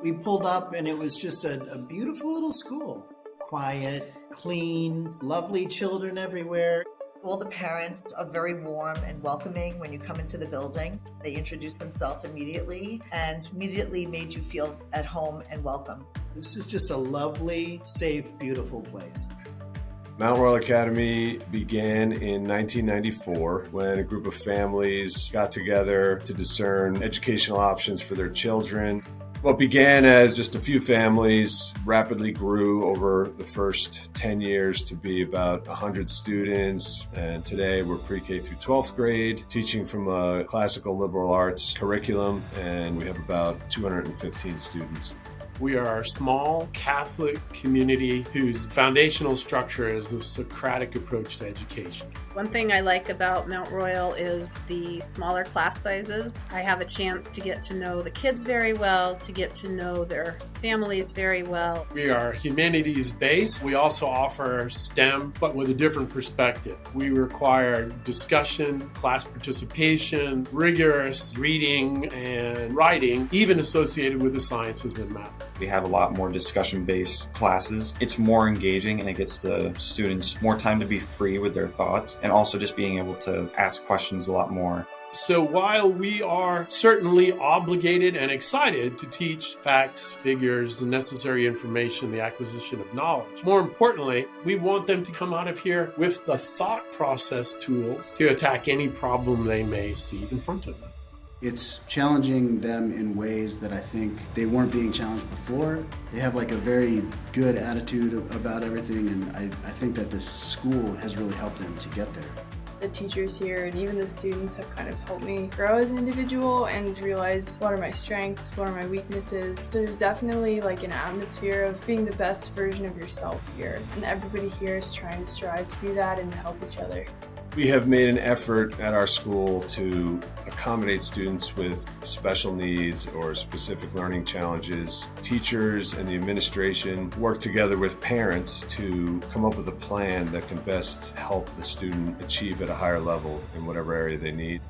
We pulled up and it was just a beautiful little school. Quiet, clean, lovely children everywhere. All the parents are very warm and welcoming when you come into the building. They introduce themselves immediately and immediately made you feel at home and welcome. This is just a lovely, safe, beautiful place. Mount Royal Academy began in 1994 when a group of families got together to discern educational options for their children. What began as just a few families rapidly grew over the first 10 years to be about 100 students. And today we're pre-K through 12th grade, teaching from a classical liberal arts curriculum, and we have about 215 students. We are a small Catholic community whose foundational structure is a Socratic approach to education. One thing I like about Mount Royal is the smaller class sizes. I have a chance to get to know the kids very well, to get to know their families very well. We are humanities-based. We also offer STEM, but with a different perspective. We require discussion, class participation, rigorous reading and writing, even associated with the sciences and math. We have a lot more discussion-based classes. It's more engaging and it gets the students more time to be free with their thoughts and also just being able to ask questions a lot more. So while we are certainly obligated and excited to teach facts, figures, and necessary information, the acquisition of knowledge, more importantly, we want them to come out of here with the thought process tools to attack any problem they may see in front of them. It's challenging them in ways that I think they weren't being challenged before. They have like a very good attitude about everything, and I think that this school has really helped them to get there. The teachers here and even the students have kind of helped me grow as an individual and realize what are my strengths, what are my weaknesses. So there's definitely like an atmosphere of being the best version of yourself here. And everybody here is trying to strive to do that and to help each other. We have made an effort at our school to accommodate students with special needs or specific learning challenges. Teachers and the administration work together with parents to come up with a plan that can best help the student achieve at a higher level in whatever area they need.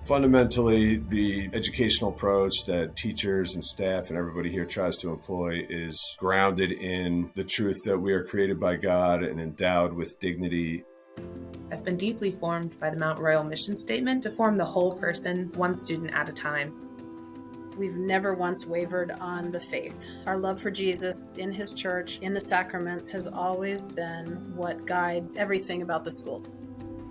Fundamentally, the educational approach that teachers and staff and everybody here tries to employ is grounded in the truth that we are created by God and endowed with dignity. I've been deeply formed by the Mount Royal mission statement to form the whole person, one student at a time. We've never once wavered on the faith. Our love for Jesus in his church, in the sacraments, has always been what guides everything about the school.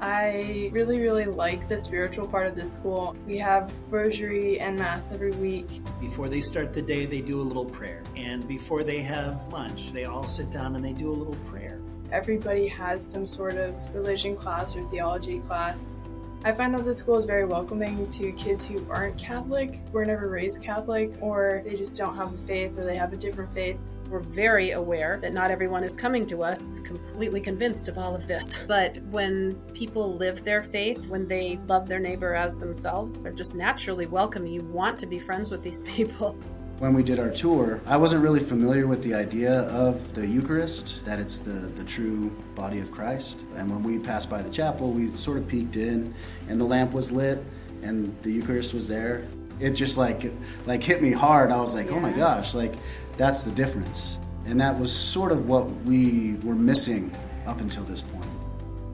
I really like the spiritual part of this school. We have rosary and mass every week. Before they start the day, they do a little prayer. And before they have lunch, they all sit down and they do a little prayer. Everybody has some sort of religion class or theology class. I find that the school is very welcoming to kids who aren't Catholic, were never raised Catholic, or they just don't have a faith or they have a different faith. We're very aware that not everyone is coming to us completely convinced of all of this. But when people live their faith, when they love their neighbor as themselves, they're just naturally welcoming. You want to be friends with these people. When we did our tour, I wasn't really familiar with the idea of the Eucharist, that it's the true body of Christ. And when we passed by the chapel, we sort of peeked in, and the lamp was lit, and the Eucharist was there. It just like hit me hard. I was like, oh my gosh, like that's the difference. And that was sort of what we were missing up until this point.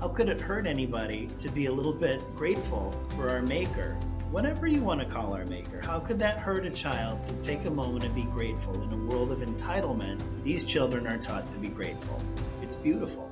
How could it hurt anybody to be a little bit grateful for our Maker? Whatever you want to call our Maker, how could that hurt a child to take a moment and be grateful? In a world of entitlement, these children are taught to be grateful. It's beautiful.